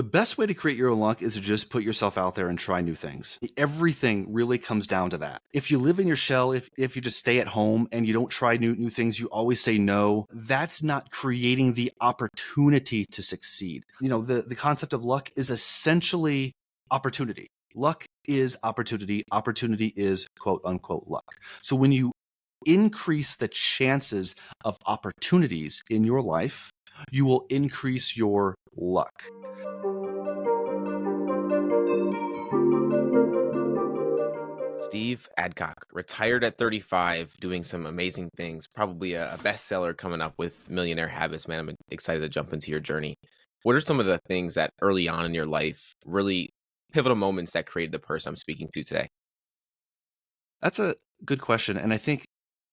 best way to create your own luck is to just put yourself out there and try new things. Everything really comes down to that. If you live in your shell, if you just stay at home and you don't try new things, you always say no, that's not creating the opportunity to succeed. The concept of luck is essentially opportunity. Luck is opportunity. Opportunity is quote unquote luck. So when you increase the chances of opportunities in your life, you will increase your luck. Steve Adcock, retired at 35, doing some amazing things, probably a bestseller coming up with Millionaire Habits. Man, I'm excited to jump into your journey. What are some of the things that early on in your life, really pivotal moments that created the person I'm speaking to today? That's a good question. And I think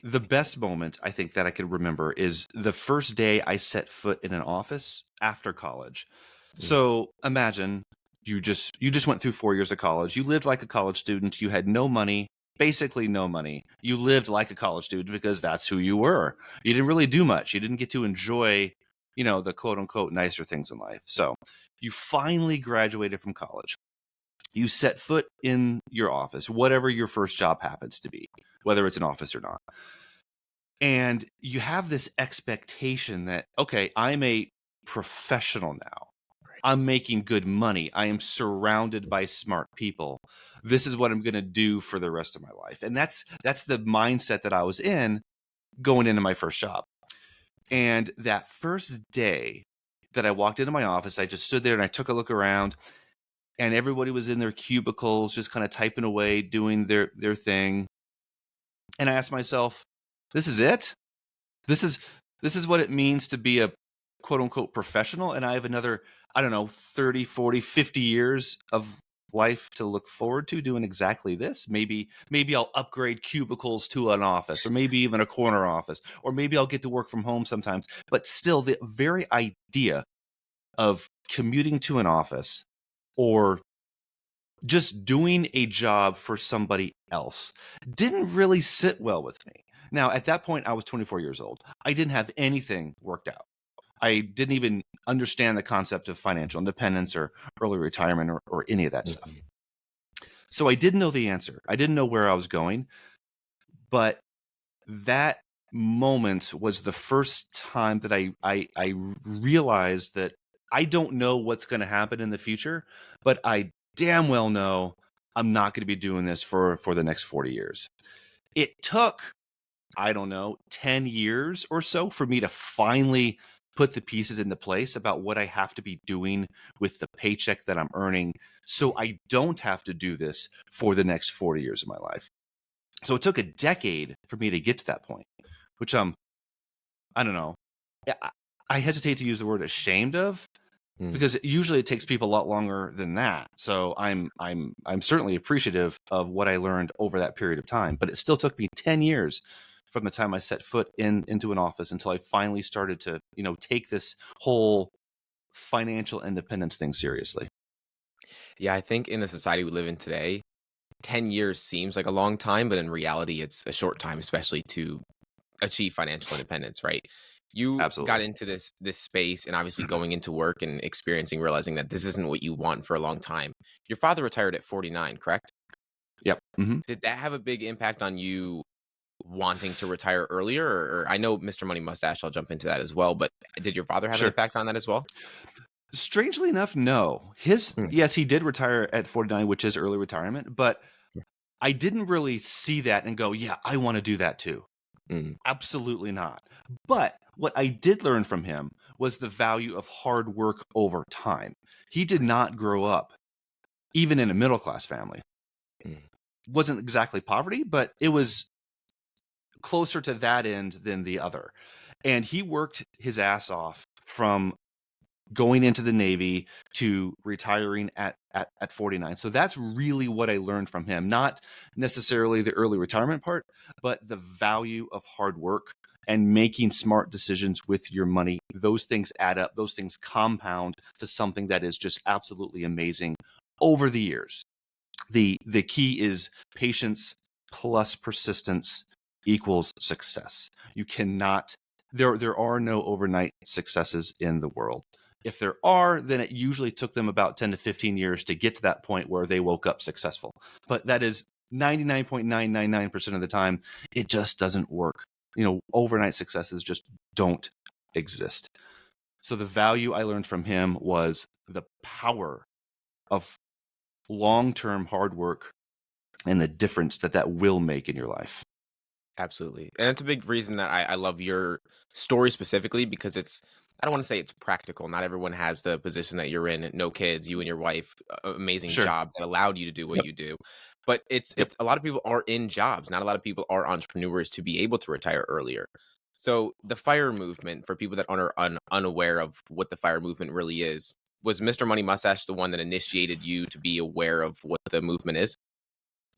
the best moment I think that I could remember is the first day I set foot in an office after college. Mm, So imagine you just went through 4 years of college. You lived like a college student. You had no money, basically no money. You lived like a college student because that's who you were. You didn't really do much. You didn't get to enjoy, the quote unquote nicer things in life. So you finally graduated from college. You set foot in your office, whatever your first job happens to be, whether it's an office or not. And you have this expectation that, okay, I'm a professional now. I'm making good money. I am surrounded by smart people. This is what I'm going to do for the rest of my life. And that's the mindset that I was in going into my first job. And that first day that I walked into my office, I just stood there and I took a look around, and everybody was in their cubicles just kind of typing away, doing their thing. And I asked myself, this is it? This is what it means to be a quote unquote professional, and I have another, I don't know, 30, 40, 50 years of life to look forward to doing exactly this. Maybe I'll upgrade cubicles to an office, or maybe even a corner office, or maybe I'll get to work from home sometimes. But still, the very idea of commuting to an office or just doing a job for somebody else didn't really sit well with me. Now, at that point, I was 24 years old. I didn't have anything worked out. I didn't even understand the concept of financial independence or early retirement or any of that stuff. mhm. So I didn't know the answer. I didn't know where I was going. But that moment was the first time that I realized that I don't know what's going to happen in the future, but I damn well know I'm not going to be doing this for the next 40 years. It took, I don't know, 10 years or so for me to finally put the pieces into place about what I have to be doing with the paycheck that I'm earning so I don't have to do this for the next 40 years of my life. So it took a decade for me to get to that point, which I don't know. I hesitate to use the word ashamed of, Mm. because usually it takes people a lot longer than that. So I'm certainly appreciative of what I learned over that period of time, but it still took me 10 years from the time I set foot into an office until I finally started to, take this whole financial independence thing seriously. Yeah, I think in the society we live in today, 10 years seems like a long time, but in reality, it's a short time, especially to achieve financial independence, right? You got Absolutely. into this space and obviously going into work and experiencing, realizing that this isn't what you want for a long time. Your father retired at 49, correct? Yep. Hmm. Did that have a big impact on you wanting to retire earlier? Or I know Mr. Money Mustache, I'll jump into that as well, but did your father have an Sure. impact on that as well? Strangely enough, no. Mm, Yes, he did retire at 49, which is early retirement, but I didn't really see that and go, yeah, I want to do that too. mm, Absolutely not. But what I did learn from him was the value of hard work over time. He did not grow up even in a middle class family. mm. Wasn't exactly poverty, but it was closer to that end than the other. And he worked his ass off from going into the Navy to retiring at 49. So that's really what I learned from him. Not necessarily the early retirement part, but the value of hard work and making smart decisions with your money. Those things add up. Those things compound to something that is just absolutely amazing over the years. The key is patience plus persistence equals success. You cannot, there are no overnight successes in the world. If there are, then it usually took them about 10 to 15 years to get to that point where they woke up successful. But that is 99.999% of the time, it just doesn't work. Overnight successes just don't exist. So the value I learned from him was the power of long-term hard work and the difference that will make in your life. Absolutely. And it's a big reason that I love your story specifically because I don't want to say it's practical. Not everyone has the position that you're in, no kids, you and your wife, amazing Sure. job that allowed you to do what Yep. you do. But Yep. it's a lot of people are in jobs. Not a lot of people are entrepreneurs to be able to retire earlier. So the FIRE movement, for people that are unaware of what the FIRE movement really is, was Mr. Money Mustache the one that initiated you to be aware of what the movement is?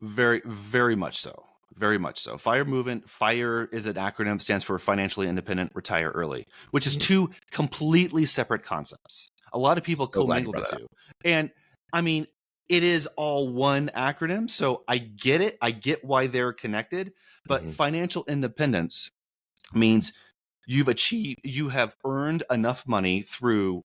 Very, very much so. Very much so. FIRE movement, FIRE is an acronym, stands for Financially Independent, Retire Early, which is Mhm. two completely separate concepts. A lot of people So glad you commingle the brought that up. two. And I mean, it is all one acronym. So I get it. I get why they're connected. But Mhm. financial independence means you have earned enough money through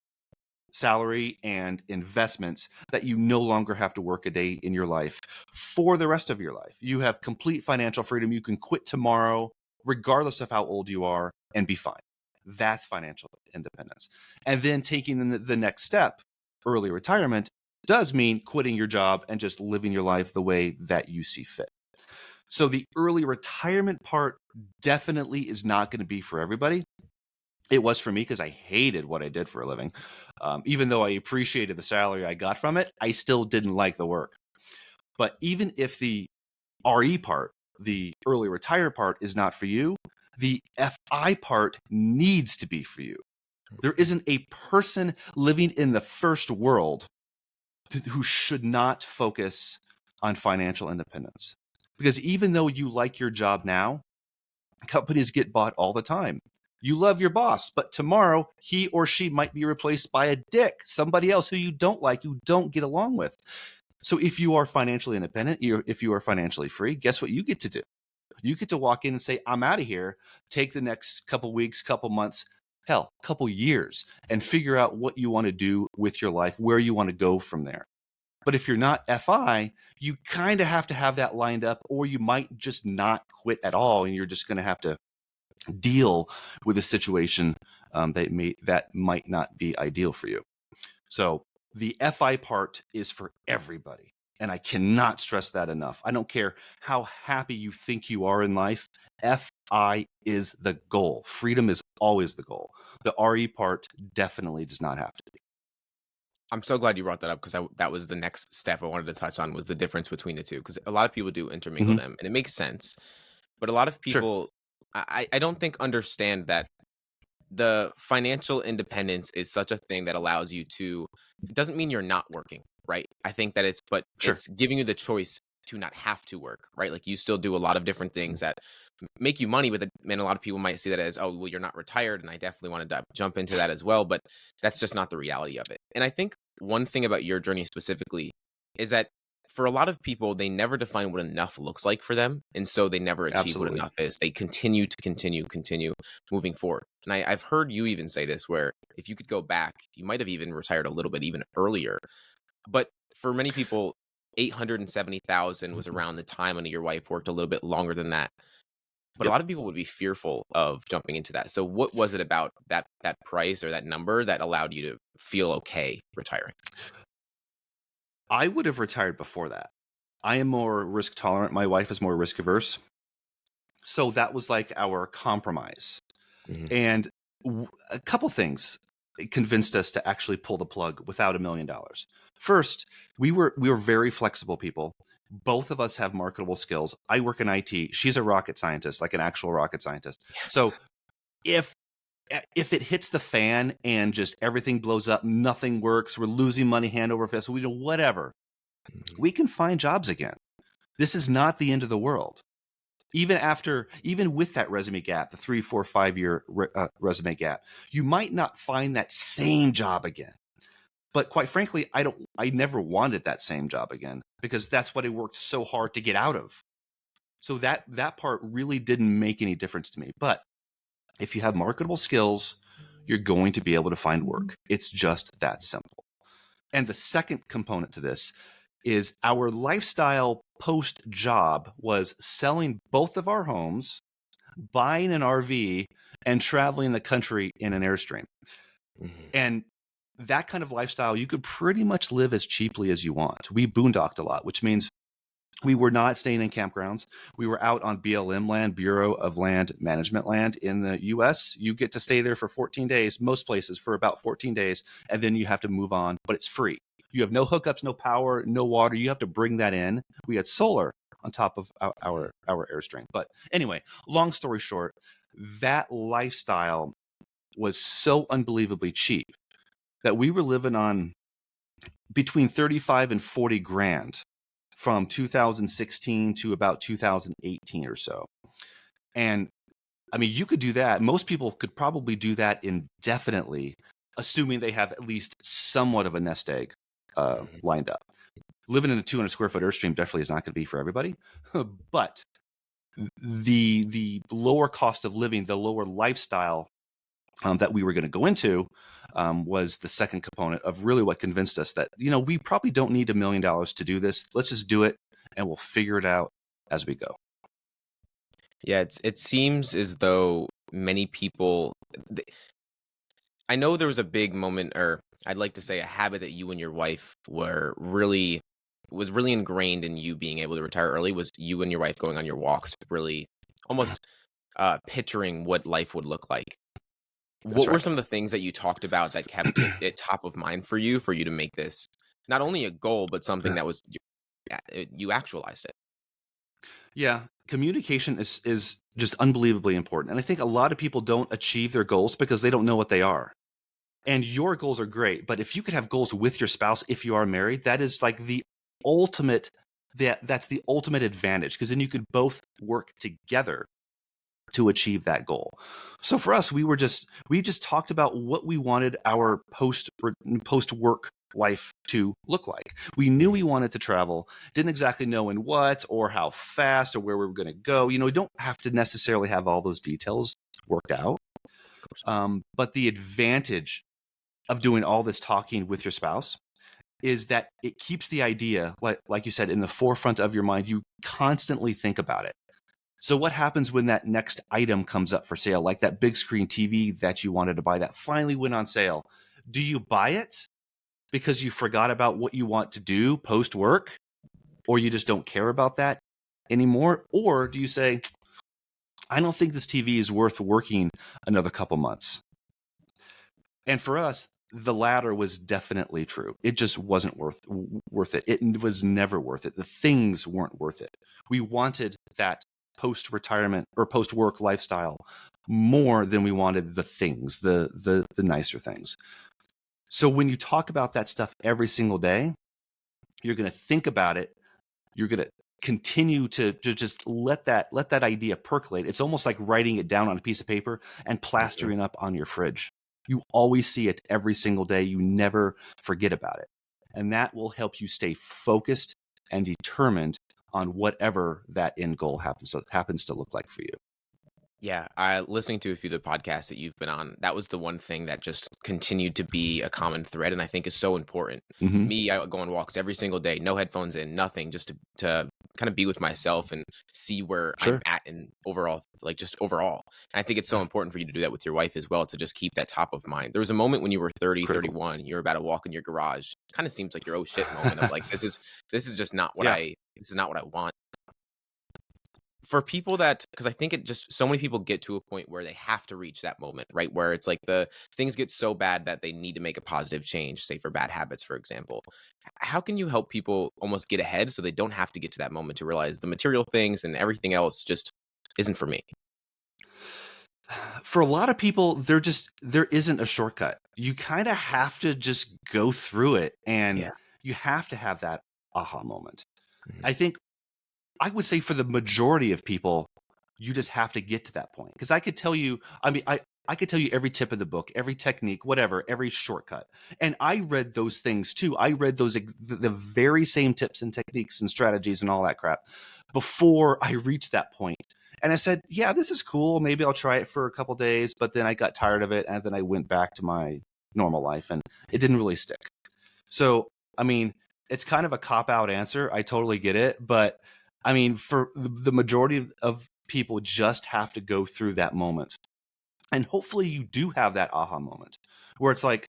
salary and investments that you no longer have to work a day in your life for the rest of your life. You have complete financial freedom. You can quit tomorrow, regardless of how old you are, and be fine. That's financial independence. And then taking the next step, early retirement, does mean quitting your job and just living your life the way that you see fit. So the early retirement part definitely is not going to be for everybody. It was for me because I hated what I did for a living. Even though I appreciated the salary I got from it, I still didn't like the work. But even if the RE part, the early retire part, is not for you, the FI part needs to be for you. There isn't a person living in the first world who should not focus on financial independence. Because even though you like your job now, companies get bought all the time. You love your boss, but tomorrow he or she might be replaced by a dick, somebody else who you don't like, you don't get along with. So if you are financially independent, if you are financially free, guess what you get to do? You get to walk in and say, I'm out of here, take the next couple weeks, couple months, hell, couple years, and figure out what you want to do with your life, where you want to go from there. But if you're not FI, you kind of have to have that lined up, or you might just not quit at all, and you're just going to have to deal with a situation that might not be ideal for you. So the FI part is for everybody. And I cannot stress that enough. I don't care how happy you think you are in life. FI is the goal. Freedom is always the goal. The RE part definitely does not have to be. I'm so glad you brought that up because that was the next step I wanted to touch on was the difference between the two because a lot of people do intermingle Mm-hmm. them and it makes sense, but a lot of Sure. people I don't think understand that the financial independence is such a thing that allows you to it doesn't mean you're not working, right? I think that Sure. it's giving you the choice to not have to work, right? Like you still do a lot of different things that make you money with it. And a lot of people might see that as, oh, well, you're not retired. And I definitely want to jump into that as well. But that's just not the reality of it. And I think one thing about your journey specifically is that for a lot of people, they never define what enough looks like for them. And so they never achieve what Absolutely. enough is. They continue to continue moving forward. And I've heard you even say this where if you could go back, you might have even retired a little bit even earlier. But for many people, 870,000 was around the time when your wife worked a little bit longer than that. But a Yep. lot of people would be fearful of jumping into that. So what was it about that price or that number that allowed you to feel okay retiring? I would have retired before that. I am more risk tolerant. My wife is more risk averse. So that was like our compromise. Mhm. And a couple things convinced us to actually pull the plug without $1 million. First, we were very flexible people. Both of us have marketable skills. I work in IT. She's a rocket scientist, like an actual rocket scientist. So if if it hits the fan and just everything blows up, nothing works, we're losing money hand over fist, we do whatever, Mhm. we can find jobs again. This is not the end of the world. Even with that resume gap, the 3 4 5 year resume gap, you might not find that same job again. But quite frankly, I never wanted that same job again because that's what I worked so hard to get out of. So that part really didn't make any difference to me. But if you have marketable skills, you're going to be able to find work. It's just that simple. And the second component to this is our lifestyle post-job was selling both of our homes, buying an RV, and traveling the country in an Airstream. Mhm. And that kind of lifestyle, you could pretty much live as cheaply as you want. We boondocked a lot, which means we were not staying in campgrounds. We were out on BLM land, Bureau of Land Management land in the US. You get to stay there for 14 days, most places for about 14 days, and then you have to move on, but it's free. You have no hookups, no power, no water. You have to bring that in. We had solar on top of our Airstream. But anyway, long story short, that lifestyle was so unbelievably cheap that we were living on between 35 and 40 grand from 2016 to about 2018 or so. And I mean, you could do that. Most people could probably do that indefinitely, assuming they have at least somewhat of a nest egg Mhm. lined up. Living in a 200 square foot Airstream definitely is not going to be for everybody, but the lower cost of living, the lower lifestyle that we were going to go into was the second component of really what convinced us that, you know, we probably don't need $1 million to do this. Let's just do it and we'll figure it out as we go. Yeah, it seems as though many people. I know there was a big moment, or I'd like to say a habit that you and your wife was really ingrained in you being able to retire early. Was you and your wife going on your walks, really almost picturing what life would look like. That's What were right. some of the things that you talked about that kept it top of mind for you to make this not only a goal but something that was you actualized it? Yeah, communication is just unbelievably important. And I think a lot of people don't achieve their goals because they don't know what they are. And your goals are great, but if you could have goals with your spouse if you are married, that is like the ultimate that's the ultimate advantage, because then you could both work together to achieve that goal. So for us, we just talked about what we wanted our post work life to look like. We knew Mhm. we wanted to travel, didn't exactly know in what or how fast or where we were going to go. You know, we don't have to necessarily have all those details worked out. Of course. But the advantage of doing all this talking with your spouse is that it keeps the idea, like you said, in the forefront of your mind. You constantly think about it. So what happens when that next item comes up for sale, like that big screen TV that you wanted to buy that finally went on sale? Do you buy it because you forgot about what you want to do post work, or you just don't care about that anymore? Or do you say, I don't think this TV is worth working another couple months? And for us, the latter was definitely true. It just wasn't worth it. It was never worth it. The things weren't worth it. We wanted that post-retirement or post-work lifestyle more than we wanted the things, the nicer things. So when you talk about that stuff every single day, you're going to think about it. You're going to continue to just let that idea percolate. It's almost like writing it down on a piece of paper and Mhm. plastering up on your fridge. You always see it every single day. You never forget about it. And that will help you stay focused and determined on whatever that end goal happens to look like for you. Yeah, I listening to a few of the podcasts that you've been on, that was the one thing that just continued to be a common thread and I think is so important. Hmm. Me, I go on walks every single day, no headphones in, nothing, just to kind of be with myself and see where I'm Sure. at in overall, like just overall. And I think it's so important for you to do that with your wife as well, to just keep that top of mind. There was a moment when you were 30, Critical. 31, you were about to walk in your garage. Kind of seems like your oh shit moment of like, this is just not what Yeah. this is not what I want. For people that, because I think it just so many people get to a point where they have to reach that moment, right? Where it's like the things get so bad that they need to make a positive change, say for bad habits, for example. How can you help people almost get ahead so they don't have to get to that moment to realize the material things and everything else just isn't for me? For a lot of people, there isn't a shortcut. You kind of have to just go through it, and Yeah. you have to have that aha moment. Mhm. I think I would say for the majority of people, you just have to get to that point. Because I could tell you, I could tell you every tip of the book, every technique, whatever, every shortcut. And I read those things too. I read the very same tips and techniques and strategies and all that crap before I reached that point. And I said, yeah, this is cool. Maybe I'll try it for a couple days. But then I got tired of it. And then I went back to my normal life and it didn't really stick. So, I mean, it's kind of a cop-out answer. I totally get it. But I mean, for the majority of people just have to go through that moment. And hopefully you do have that aha moment where it's like,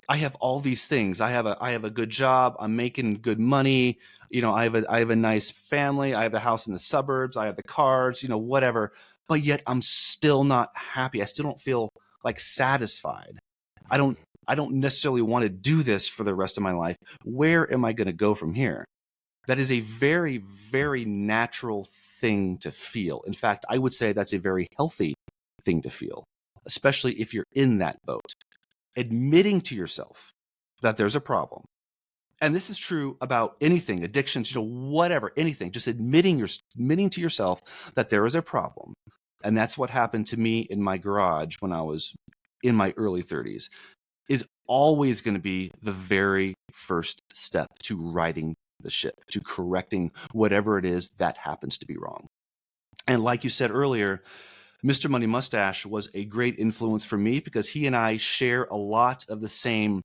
I have all these things. I have a good job. I'm making good money. I have a nice family. I have a house in the suburbs. I have the cars, whatever. But yet I'm still not happy. I still don't feel like satisfied. I don't necessarily want to do this for the rest of my life. Where am I going to go from here? That is a very, very natural thing to feel. In fact, I would say that's a very healthy thing to feel, especially if you're in that boat. Admitting to yourself that there's a problem. And this is true about anything, addictions, whatever, anything. Just admitting to yourself that there is a problem. And that's what happened to me in my garage when I was in my early 30s, is always going to be the very first step to righting the ship, to correcting whatever it is that happens to be wrong. And like you said earlier, Mr. Money Mustache was a great influence for me because he and I share a lot of the same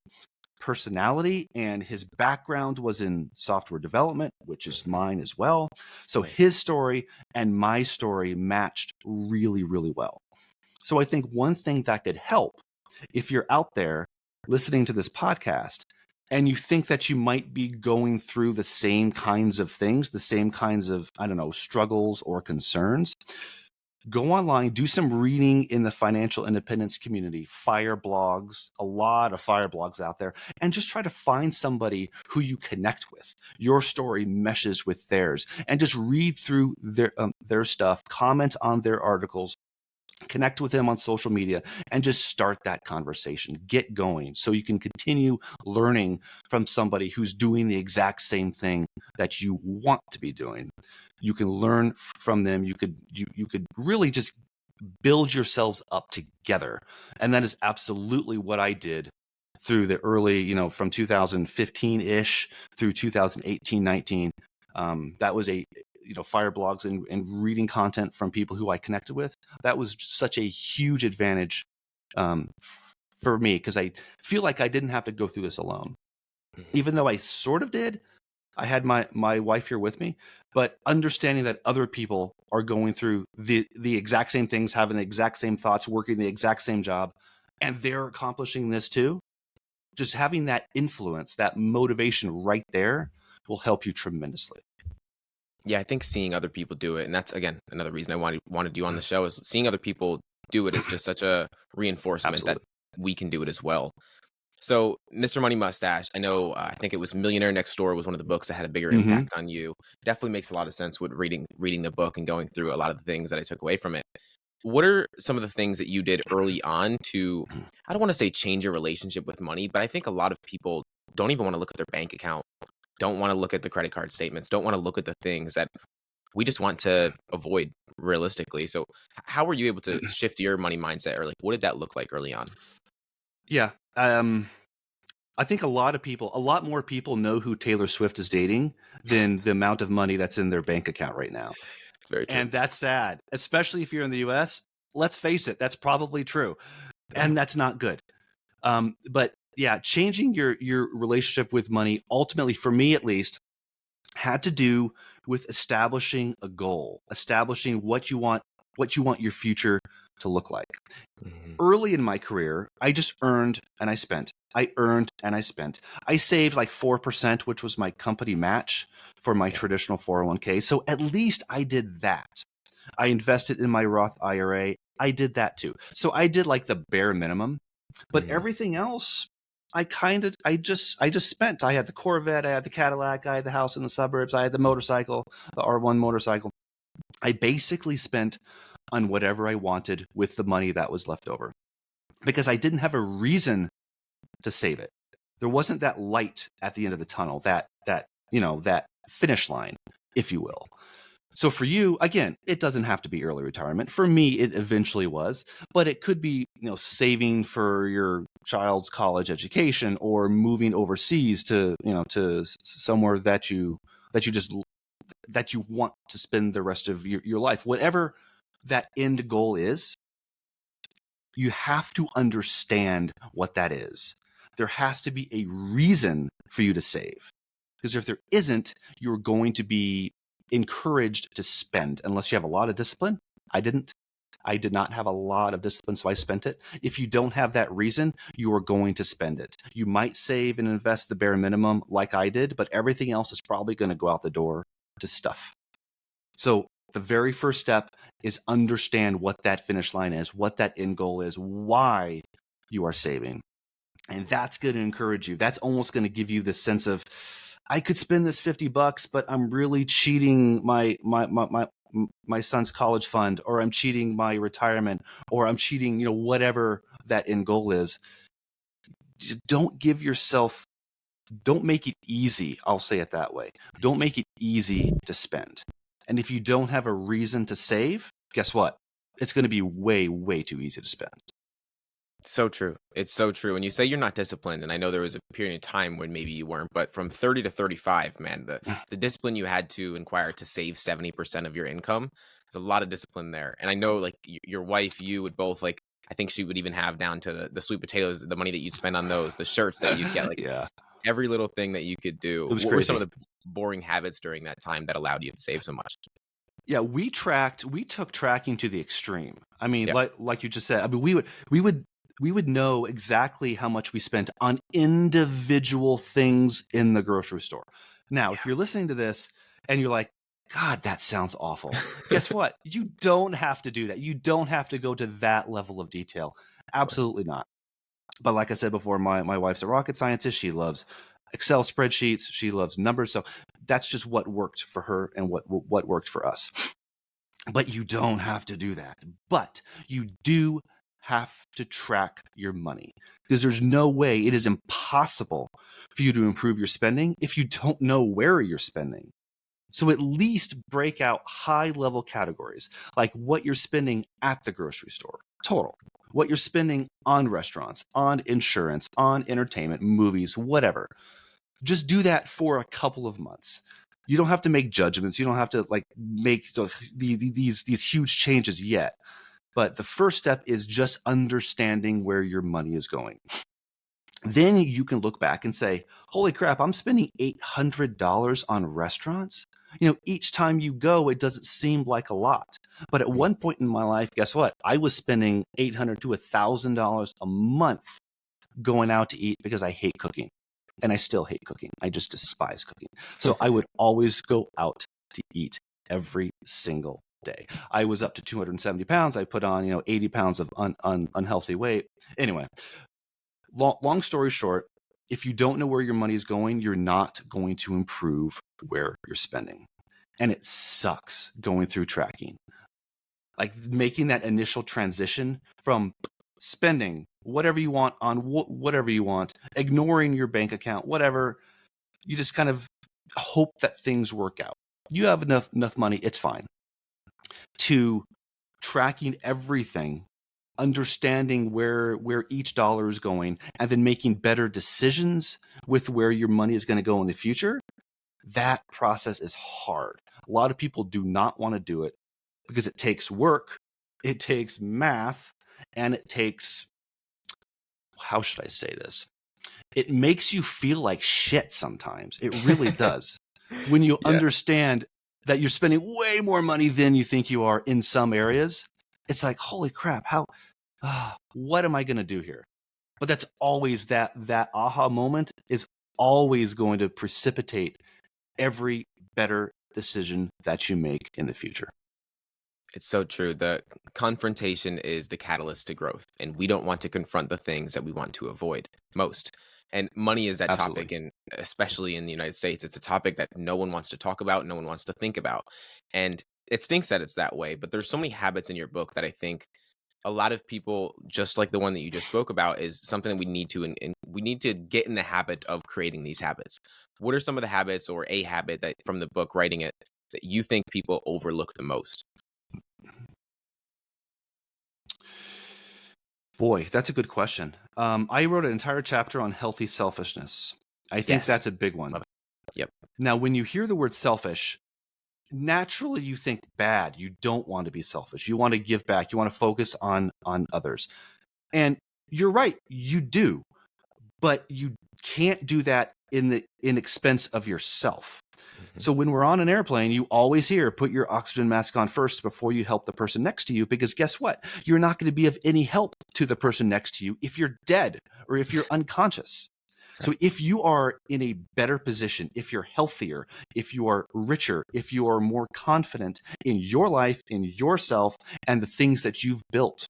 personality, and his background was in software development, which is mine as well. So his story and my story matched really, really well. So I think one thing that could help, if you're out there listening to this podcast and you think that you might be going through the same kinds of things, the same kinds of, struggles or concerns, go online, do some reading in the financial independence community, fire blogs, a lot of fire blogs out there, and just try to find somebody who you connect with. Your story meshes with theirs, and just read through their stuff, comment on their articles, connect with them on social media, and just start that conversation. Get going so you can continue learning from somebody who's doing the exact same thing that you want to be doing. You can learn from them. You could really just build yourselves up together. And that is absolutely what I did through the early, from 2015-ish through 2018, 19. That was fire blogs and reading content from people who I connected with. That was such a huge advantage for me because I feel like I didn't have to go through this alone. Even though I sort of did, I had my wife here with me, but understanding that other people are going through the exact same things, having the exact same thoughts, working the exact same job, and they're accomplishing this too. Just having that influence, that motivation right there will help you tremendously. Yeah, I think seeing other people do it, and that's again another reason I wanted you on the show, is seeing other people do it is just such a reinforcement Absolutely. that we can do it as well. So, Mr. Money Mustache, I know, I think it was Millionaire Next Door was one of the books that had a bigger impact on you. Definitely makes a lot of sense with reading the book and going through a lot of the things that I took away from it. What are some of the things that you did early on to, I don't want to say change your relationship with money, but I think a lot of people don't even want to look at their bank account, don't want to look at the credit card statements, don't want to look at the things that we just want to avoid realistically. So, how were you able to shift your money mindset, or like, what did that look like early on? Yeah. I think a lot more people know who Taylor Swift is dating than the amount of money that's in their bank account right now. Very true. And that's sad, especially if you're in the US. Let's face it, that's probably true. And that's not good. But yeah, changing your relationship with money, ultimately, for me at least, had to do with establishing a goal, establishing what you want your future to look like. Early in my career, I just earned and I spent. I earned and I spent. I saved like 4%, which was my company match for my traditional 401k. So at least I did that. I invested in my Roth IRA. I did that too. So I did like the bare minimum, but everything else, I just spent. I had the Corvette, I had the Cadillac, I had the house in the suburbs, I had the motorcycle, the R1 motorcycle. I basically spent on whatever I wanted with the money that was left over because I didn't have a reason to save it. There wasn't that light at the end of the tunnel, that finish line, if you will. So for you, again, it doesn't have to be early retirement. For me, it eventually was, but it could be, saving for your child's college education or moving overseas to somewhere that you want to spend the rest of your life. Whatever that end goal is, you have to understand what that is. There has to be a reason for you to save. Because if there isn't, you're going to be encouraged to spend unless you have a lot of discipline. I didn't. I did not have a lot of discipline, so I spent it. If you don't have that reason, you are going to spend it. You might save and invest the bare minimum like I did, but everything else is probably going to go out the door to stuff. So the very first step is understand what that finish line is, what that end goal is, why you are saving. And that's going to encourage you. That's almost going to give you this sense of, I could spend this $50, but I'm really cheating my son's college fund, or I'm cheating my retirement, or I'm cheating, whatever that end goal is. Don't make it easy. I'll say it that way. Don't make it easy to spend. And if you don't have a reason to save, guess what? It's going to be way, way too easy to spend. So true. It's so true. And you say you're not disciplined, and I know there was a period of time when maybe you weren't, but from 30 to 35, man, the discipline you had to acquire to save 70% of your income, there's a lot of discipline there. And I know, like, your wife, you would both, like, I think she would even have down to the sweet potatoes, the money that you'd spend on those, the shirts that you'd get, like, Yeah, every little thing that you could do. it was What were some crazy. of the boring habits during that time that allowed you to save so much? Yeah, we took tracking to the extreme. I mean, Yeah. like you just said, I mean, we would know exactly how much we spent on individual things in the grocery store. Now, if you're listening to this and you're like, God, that sounds awful. Guess what? You don't have to do that. You don't have to go to that level of detail. Absolutely not. But like I said before, my wife's a rocket scientist. She loves Excel spreadsheets. She loves numbers. So that's just what worked for her and what worked for us. But you don't have to do that. But you do have to track your money, because there's no way, it is impossible for you to improve your spending if you don't know where you're spending. So at least break out high level categories, like what you're spending at the grocery store, total, what you're spending on restaurants, on insurance, on entertainment, movies, whatever. Just do that for a couple of months. You don't have to make judgments. You don't have to make these huge changes yet. But the first step is just understanding where your money is going. Then you can look back and say, holy crap, I'm spending $800 on restaurants. Each time you go, it doesn't seem like a lot. But at one point in my life, guess what? I was spending $800 to $1,000 a month going out to eat because I hate cooking. And I still hate cooking. I just despise cooking. So I would always go out to eat every single day. I was up to 270 pounds. I put on, 80 pounds of unhealthy weight. Anyway, long story short, if you don't know where your money is going, you're not going to improve where you're spending. And it sucks going through tracking. Like making that initial transition from spending whatever you want on whatever you want, ignoring your bank account, whatever. You just kind of hope that things work out. You have enough money, it's fine. To tracking everything, understanding where each dollar is going, and then making better decisions with where your money is going to go in the future, that process is hard. A lot of people do not want to do it because it takes work, it takes math, and it takes, how should I say this? It makes you feel like shit sometimes. It really does. When you understand that you're spending way more money than you think you are in some areas, it's like, holy crap, what am I going to do here? But that's always that aha moment is always going to precipitate every better decision that you make in the future. It's so true. The confrontation is the catalyst to growth, and we don't want to confront the things that we want to avoid most. And money is that topic, Absolutely. and especially in the United States, it's a topic that no one wants to talk about, no one wants to think about. And it stinks that it's that way, but there's so many habits in your book that I think a lot of people, just like the one that you just spoke about, is something that we need to, and we need to get in the habit of creating these habits. What are some of the habits, or a habit that from the book writing it, that you think people overlook the most? Boy, that's a good question. I wrote an entire chapter on healthy selfishness. I think Yes. that's a big one. Love it. Yep. Now, when you hear the word selfish, naturally you think bad. You don't want to be selfish. You want to give back. You want to focus on others. And you're right, you do, but you can't do that in expense of yourself. Mhm. So when we're on an airplane, you always hear, put your oxygen mask on first before you help the person next to you, because guess what? You're not going to be of any help to the person next to you if you're dead or if you're unconscious. So Right. if you are in a better position, if you're healthier, if you are richer, if you are more confident in your life, in yourself, and the things that you've built,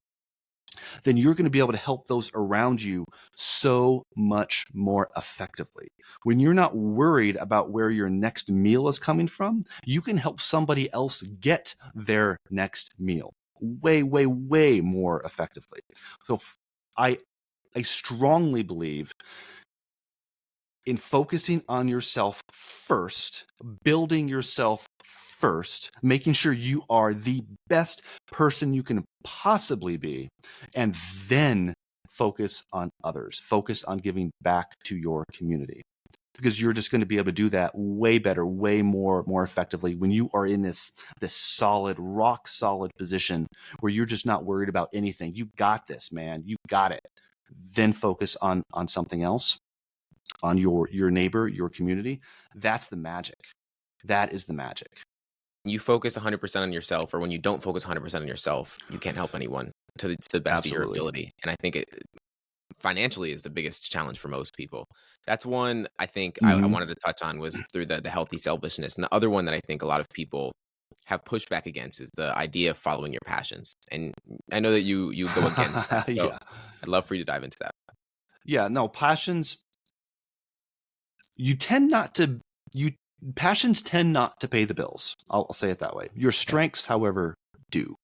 then you're going to be able to help those around you so much more effectively. When you're not worried about where your next meal is coming from, you can help somebody else get their next meal way, way, way more effectively. So I I strongly believe in focusing on yourself first, building yourself first, making sure you are the best person you can possibly be, and then focus on others, focus on giving back to your community. Because you're just going to be able to do that way better, way more effectively when you are in this solid, rock solid position where you're just not worried about anything. You got this, man. You got it. Then focus on something else, on your neighbor, your community. That's the magic. That is the magic. You focus 100% on yourself, or when you don't focus 100% on yourself, you can't help anyone to the best of your Absolutely. ability. And I think it financially is the biggest challenge for most people. That's one I think I Hmm. wanted to touch on, was through the healthy selfishness. And the other one that I think a lot of people have pushed back against is the idea of following your passions. And I know that you go against that. So Yeah. I'd love for you to dive into that. Yeah. No, passions, you tend not to, you, passions tend not to pay the bills. I'll say it that way. Your Yeah. strengths, however, do.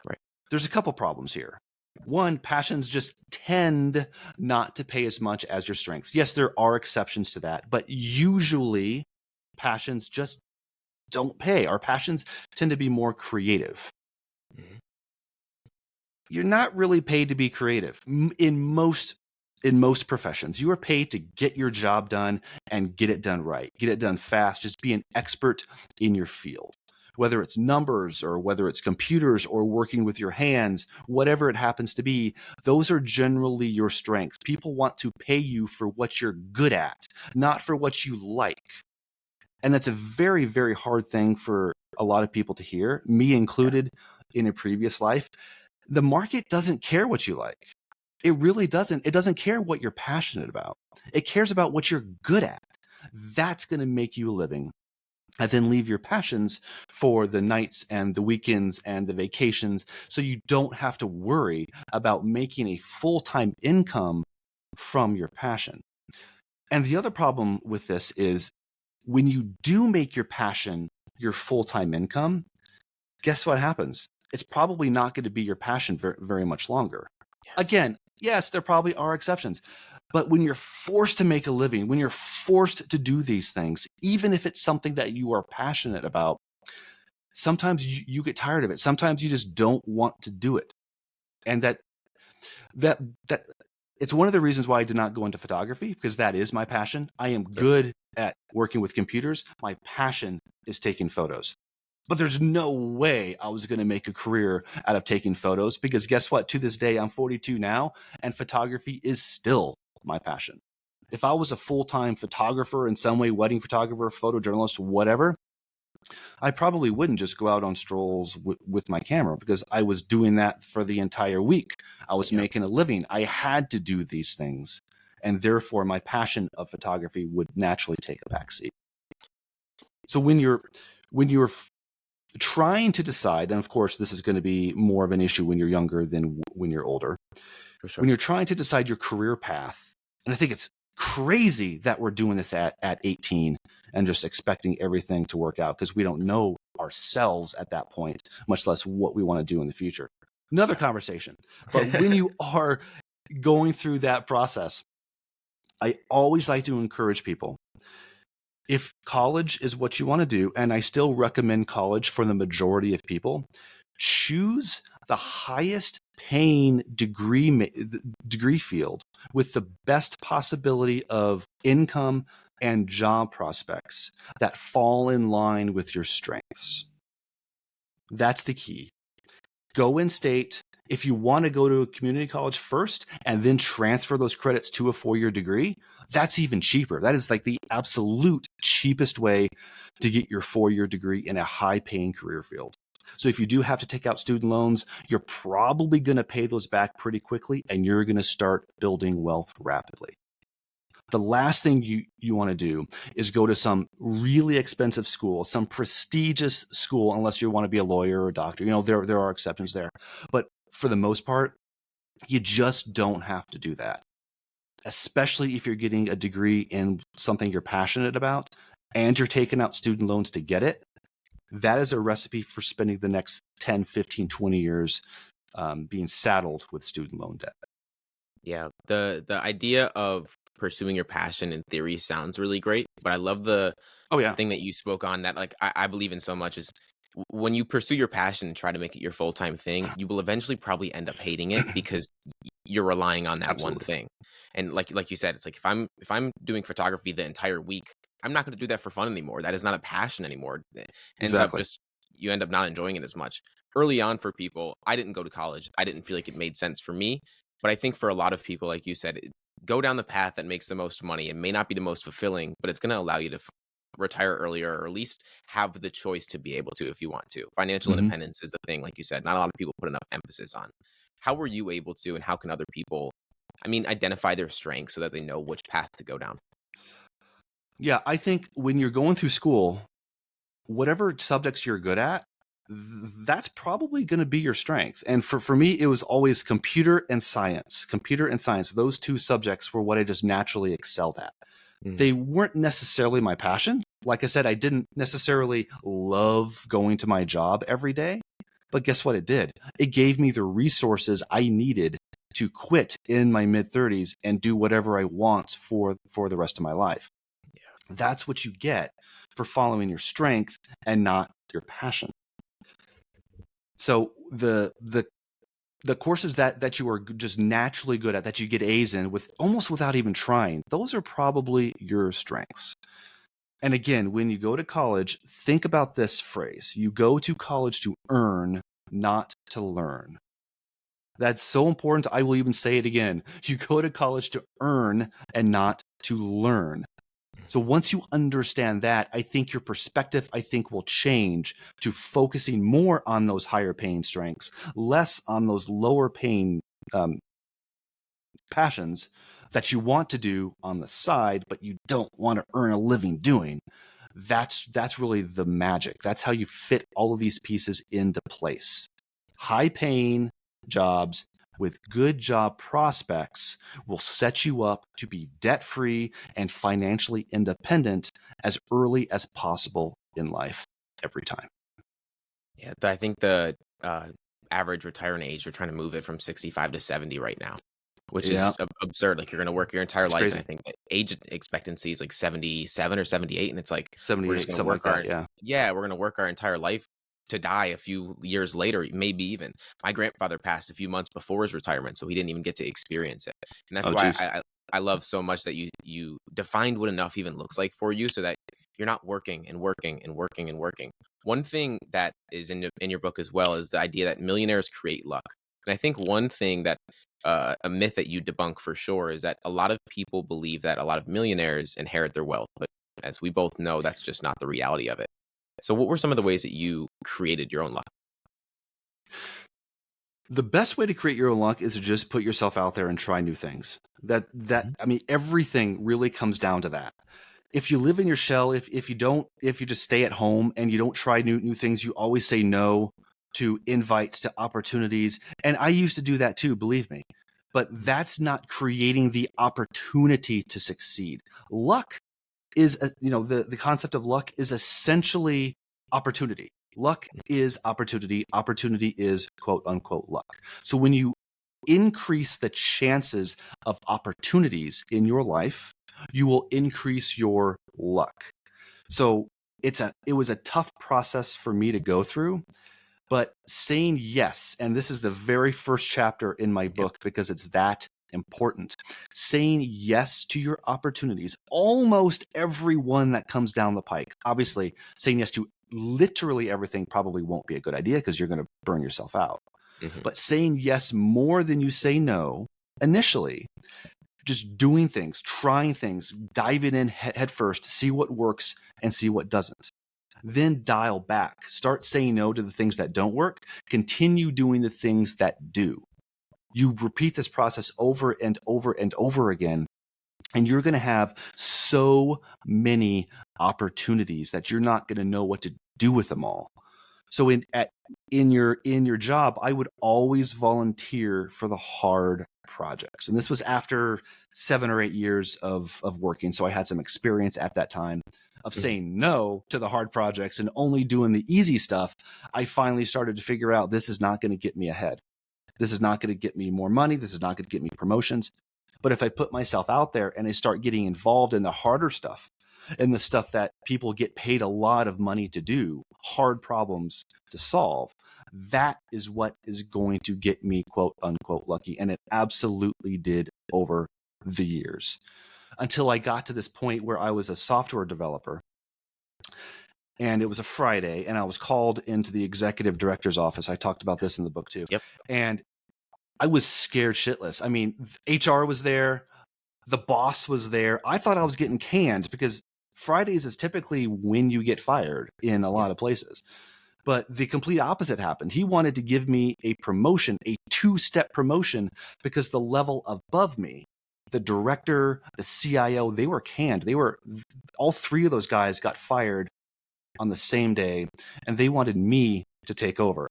Right. There's a couple problems here. One, passions just tend not to pay as much as your strengths. Yes, there are exceptions to that, but usually passions just don't pay. Our passions tend to be more creative. Mhm. You're not really paid to be creative in most professions. You are paid to get your job done and get it done right, get it done fast, just be an expert in your field, whether it's numbers or whether it's computers or working with your hands, whatever it happens to be. Those are generally your strengths. People want to pay you for what you're good at, not for what you like. And that's a very, very hard thing for a lot of people to hear, me Yeah. included in a previous life. The market doesn't care what you like. It really doesn't. It doesn't care what you're passionate about. It cares about what you're good at. That's going to make you a living. And then leave your passions for the nights and the weekends and the vacations, so you don't have to worry about making a full-time income from your passion. And the other problem with this is, when you do make your passion your full-time income, guess what happens? It's probably not going to be your passion very, very much longer. Yes. Again, yes, there probably are exceptions. But when you're forced to make a living, when you're forced to do these things, even if it's something that you are passionate about, sometimes you get tired of it. Sometimes you just don't want to do it. And that that it's one of the reasons why I did not go into photography, because that is my passion. I am Yep. good at working with computers. My passion is taking photos. But there's no way I was going to make a career out of taking photos, because guess what? To this day, I'm 42 now, and photography is still my passion. If I was a full-time photographer in some way, wedding photographer, photojournalist, whatever, I probably wouldn't just go out on strolls with my camera, because I was doing that for the entire week. I was Yep. making a living. I had to do these things. And therefore, my passion of photography would naturally take a backseat. So when you're trying to decide, and of course, this is going to be more of an issue when you're younger than when you're older, For sure. when you're trying to decide your career path, and I think it's crazy that we're doing this at 18 and just expecting everything to work out, because we don't know ourselves at that point, much less what we want to do in the future. Another conversation. But when you are going through that process, I always like to encourage people, if college is what you want to do, and I still recommend college for the majority of people, choose the highest paying degree field with the best possibility of income, and job prospects that fall in line with your strengths. That's the key. Go in state. If you want to go to a community college first and then transfer those credits to a 4-year degree, that's even cheaper. That is like the absolute cheapest way to get your 4-year degree in a high-paying career field. So if you do have to take out student loans, you're probably going to pay those back pretty quickly, and you're going to start building wealth rapidly. The last thing you want to do is go to some really expensive school, some prestigious school, unless you want to be a lawyer or a doctor. There are exceptions there. But for the most part, you just don't have to do that, especially if you're getting a degree in something you're passionate about and you're taking out student loans to get it. That is a recipe for spending the next 10, 15, 20 years being saddled with student loan debt. Yeah, the idea of pursuing your passion in theory sounds really great, but I love the thing that you spoke on that like I believe in so much is when you pursue your passion and try to make it your full-time thing, you will eventually probably end up hating it because you're relying on that one thing. And like you said, it's like if I'm doing photography the entire week, I'm not going to do that for fun anymore. That is not a passion anymore. Exactly. You end up not enjoying it as much. Early on for people, I didn't go to college. I didn't feel like it made sense for me. But I think for a lot of people, like you said, go down the path that makes the most money. It may not be the most fulfilling, but it's going to allow you to retire earlier or at least have the choice to be able to if you want to. Financial independence is the thing, like you said, not a lot of people put enough emphasis on. How were you able to, and how can other people, identify their strengths so that they know which path to go down? Yeah, I think when you're going through school, whatever subjects you're good at, that's probably going to be your strength. And for me, it was always computer and science. Computer and science, those two subjects were what I just naturally excelled at. They weren't necessarily my passion. Like I said, I didn't necessarily love going to my job every day. But guess what it did? It gave me the resources I needed to quit in my mid-30s and do whatever I want for the rest of my life. That's what you get for following your strength and not your passion. So the courses that you are just naturally good at, that you get A's in with almost without even trying, those are probably your strengths. And again, when you go to college, think about this phrase. You go to college to earn, not to learn. That's so important. I will even say it again. You go to college to earn and not to learn. So once you understand that, I think your perspective, will change to focusing more on those higher paying strengths, less on those lower paying passions that you want to do on the side, but you don't want to earn a living doing. That's really the magic. That's how you fit all of these pieces into place. High paying jobs with good job prospects will set you up to be debt-free and financially independent as early as possible in life every time. Yeah, I think the average retirement age, we're trying to move it from 65 to 70 right now, which is absurd. Like you're going to work your entire life. Crazy. And I think the age expectancy is like 77 or 78. And it's like, 78, we're just going to something work like that, yeah. we're going to work our entire life to die a few years later, maybe even. My grandfather passed a few months before his retirement, so he didn't even get to experience it. And that's why I love so much that you defined what enough even looks like for you so that you're not working and working and working and working. One thing that is in your book as well is the idea that millionaires create luck. And I think one thing that a myth that you debunk for sure is that a lot of people believe that a lot of millionaires inherit their wealth. But as we both know, that's just not the reality of it. So what were some of the ways that you created your own luck? The best way to create your own luck is to just put yourself out there and try new things. Everything really comes down to that. If you live in your shell, if you just stay at home and you don't try new things, you always say no to invites, to opportunities. And I used to do that too, believe me. But that's not creating the opportunity to succeed. Luck is, the concept of luck is essentially opportunity. Luck is opportunity. Opportunity is quote unquote luck. So when you increase the chances of opportunities in your life, you will increase your luck. So it was a tough process for me to go through, but saying yes, and this is the very first chapter in my book because it's that important. Saying yes to your opportunities, almost every one that comes down the pike. Obviously, saying yes to literally everything probably won't be a good idea because you're going to burn yourself out. Mm-hmm. But saying yes more than you say no initially, just doing things, trying things, diving in head first, see what works and see what doesn't. Then dial back. Start saying no to the things that don't work. Continue doing the things that do. You repeat this process over and over and over again, and you're going to have so many opportunities that you're not going to know what to do with them all. So in your job, I would always volunteer for the hard projects. And this was after 7 or 8 years of working. So I had some experience at that time of saying no to the hard projects and only doing the easy stuff. I finally started to figure out this is not going to get me ahead. This is not going to get me more money. This is not going to get me promotions. But if I put myself out there and I start getting involved in the harder stuff, and the stuff that people get paid a lot of money to do, hard problems to solve, that is what is going to get me quote unquote lucky. And it absolutely did over the years, until I got to this point where I was a software developer. And it was a Friday, and I was called into the executive director's office. I talked about this in the book too. Yep. And I was scared shitless. I mean, HR was there. The boss was there. I thought I was getting canned because Fridays is typically when you get fired in a lot of places. But the complete opposite happened. He wanted to give me a promotion, a 2-step promotion, because the level above me, the director, the CIO, they were canned. All 3 of those guys got fired on the same day, and they wanted me to take over.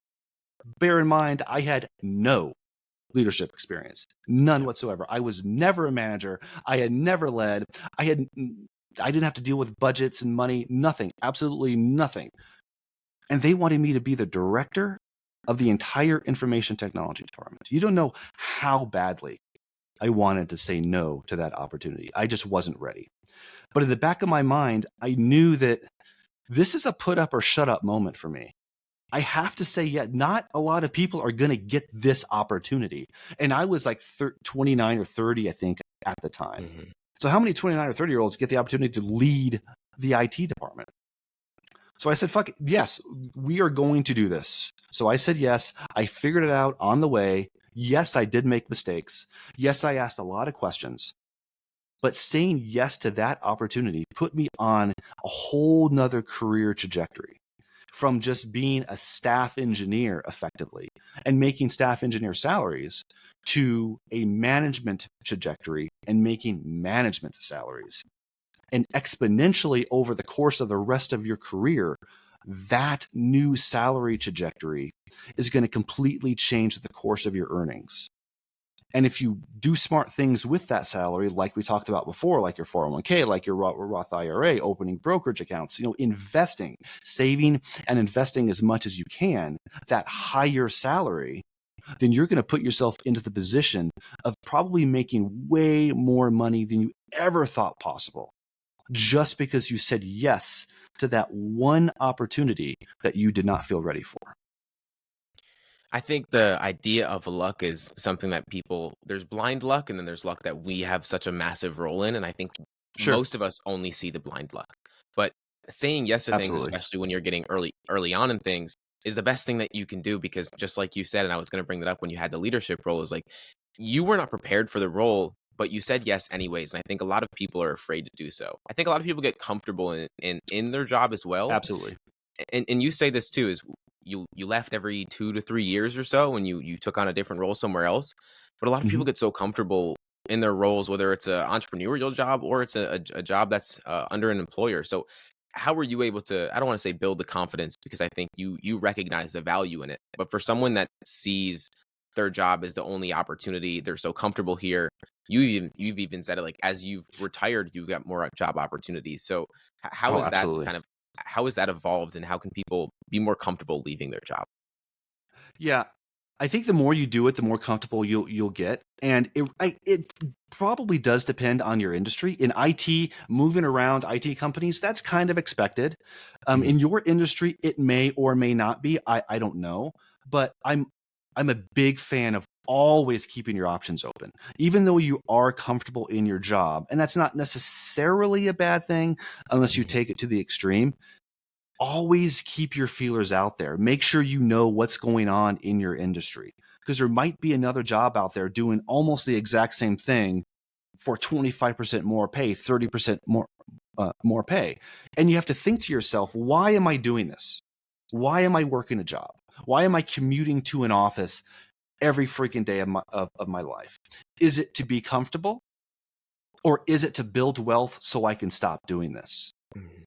Bear in mind, I had no leadership experience, none whatsoever. I was never a manager. I had never led. I didn't have to deal with budgets and money, nothing, absolutely nothing. And they wanted me to be the director of the entire information technology department. You don't know how badly I wanted to say no to that opportunity. I just wasn't ready. But in the back of my mind, I knew that this is a put up or shut up moment for me. I have to say, yeah, not a lot of people are going to get this opportunity. And I was like 29 or 30, I think, at the time. Mm-hmm. So how many 29 or 30-year-olds get the opportunity to lead the IT department? So I said, fuck it. Yes, we are going to do this. So I said yes. I figured it out on the way. Yes, I did make mistakes. Yes, I asked a lot of questions. But saying yes to that opportunity put me on a whole nother career trajectory, from just being a staff engineer effectively and making staff engineer salaries to a management trajectory and making management salaries. And exponentially over the course of the rest of your career, that new salary trajectory is going to completely change the course of your earnings. And if you do smart things with that salary, like we talked about before, like your 401k, like your Roth IRA, opening brokerage accounts, investing, saving and investing as much as you can, that higher salary, then you're going to put yourself into the position of probably making way more money than you ever thought possible, just because you said yes to that one opportunity that you did not feel ready for. I think the idea of luck is something that there's blind luck and then there's luck that we have such a massive role in. And I think most of us only see the blind luck. But saying yes to things, Absolutely. especially when you're getting early on in things, is the best thing that you can do, because just like you said, and I was going to bring that up when you had the leadership role, is like you were not prepared for the role, but you said yes anyways. And I think a lot of people are afraid to do so. I think a lot of people get comfortable in their job as well. Absolutely. And you say this too, is you left every 2 to 3 years or so when you took on a different role somewhere else. But a lot of people get so comfortable in their roles, whether it's an entrepreneurial job or it's a job that's under an employer. So how were you able to, I don't want to say build the confidence, because I think you recognize the value in it, but for someone that sees their job as the only opportunity, they're so comfortable here. You've even said it, like, as you've retired, you've got more job opportunities. So how Oh, is that absolutely. how has that evolved, and how can people be more comfortable leaving their job? Yeah, I think the more you do it, the more comfortable you'll get, and it probably does depend on your industry. In IT, moving around IT companies, that's kind of expected. Mhm. In your industry, it may or may not be. I don't know, but I'm a big fan of always keeping your options open, even though you are comfortable in your job. And that's not necessarily a bad thing unless you take it to the extreme. Always keep your feelers out there. Make sure you know what's going on in your industry, because there might be another job out there doing almost the exact same thing for 25% more pay, 30% more pay. And you have to think to yourself, why am I doing this? Why am I working a job? Why am I commuting to an office every freaking day of my life? Is it to be comfortable, or is it to build wealth so I can stop doing this? Mhm.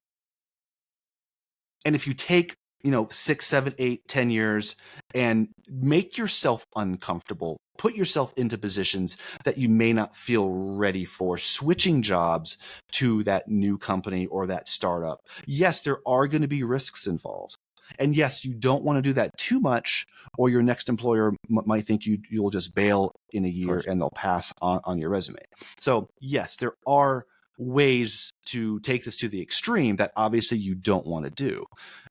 And if you take, 6, 7, 8, 10 years and make yourself uncomfortable, put yourself into positions that you may not feel ready for, switching jobs to that new company or that startup. Yes, there are going to be risks involved. And yes, you don't want to do that too much, or your next employer might think you'll just bail in a Of year course. and they'll pass on your resume. So yes, there are ways to take this to the extreme that obviously you don't want to do.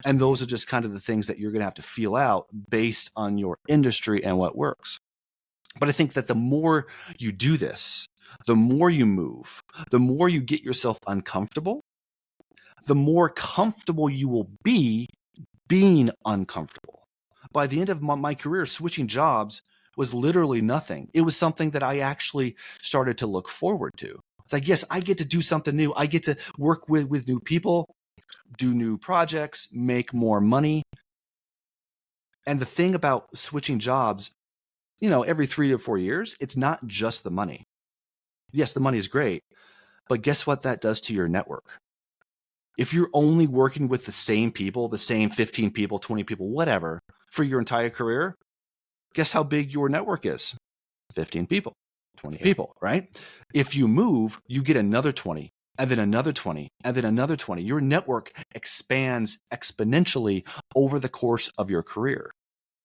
And those are just kind of the things that you're going to have to feel out based on your industry and what works. But I think that the more you do this, the more you move, the more you get yourself uncomfortable, the more comfortable you will be being uncomfortable. By the end of my career, switching jobs was literally nothing. It was something that I actually started to look forward to. It's like, yes, I get to do something new. I get to work with new people, do new projects, make more money. And the thing about switching jobs, every 3 to 4 years, it's not just the money. Yes, the money is great, but guess what that does to your network? If you're only working with the same people, the same 15 people, 20 people, whatever, for your entire career, guess how big your network is? 15 people, 20 people, right? If you move, you get another 20, and then another 20, and then another 20. Your network expands exponentially over the course of your career.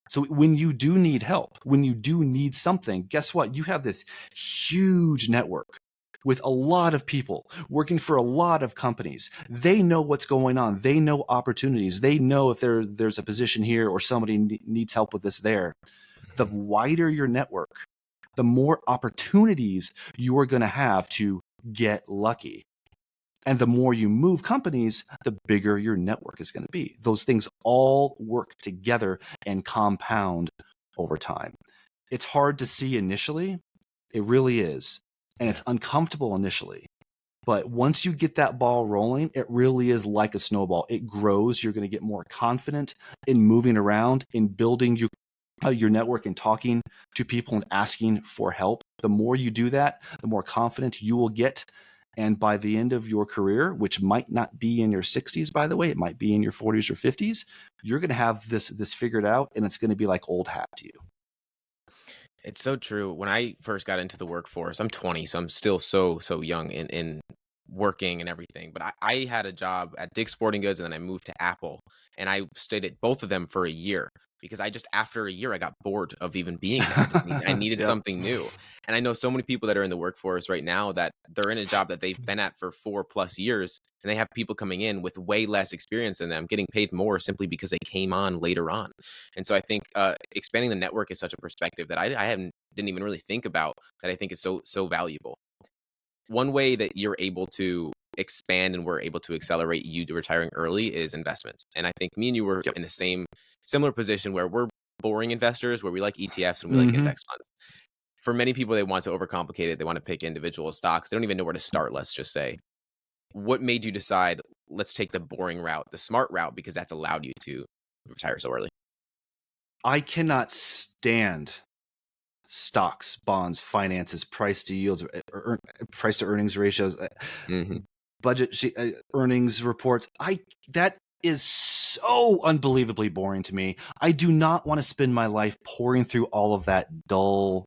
So when you do need help, when you do need something, guess what? You have this huge network with a lot of people working for a lot of companies. They know what's going on. They know opportunities. They know if there's a position here or somebody needs help with this there. The wider your network, the more opportunities you are going to have to get lucky. And the more you move companies, the bigger your network is going to be. Those things all work together and compound over time. It's hard to see initially. It really is. And it's uncomfortable initially. But once you get that ball rolling, it really is like a snowball. It grows. You're going to get more confident in moving around, in building your network and talking to people and asking for help. The more you do that, the more confident you will get. And by the end of your career, which might not be in your 60s, by the way, it might be in your 40s or 50s, you're going to have this figured out, and it's going to be like old hat to you. It's so true. When I first got into the workforce, I'm 20, so I'm still so young in working and everything. But I had a job at Dick's Sporting Goods, and then I moved to Apple, and I stayed at both of them for a year because after a year I got bored of even being there. I needed Yep. something new. And I know so many people that are in the workforce right now that they're in a job that they've been at for 4+ years, and they have people coming in with way less experience than them, getting paid more simply because they came on later on. And so I think expanding the network is such a perspective that I didn't even really think about, that I think is so valuable. One way that you're able to expand and we're able to accelerate you to retiring early is investments. And I think me and you were Yep. in the similar position where we're boring investors, where we like ETFs and we like Mm-hmm. index funds. For many people, they want to overcomplicate it. They want to pick individual stocks. They don't even know where to start, let's just say. What made you decide, let's take the boring route, the smart route, because that's allowed you to retire so early? I cannot stand stocks, bonds, finances, price to yields, price to earnings ratios, Hmm. earnings reports. That is so unbelievably boring to me. I do not want to spend my life pouring through all of that dull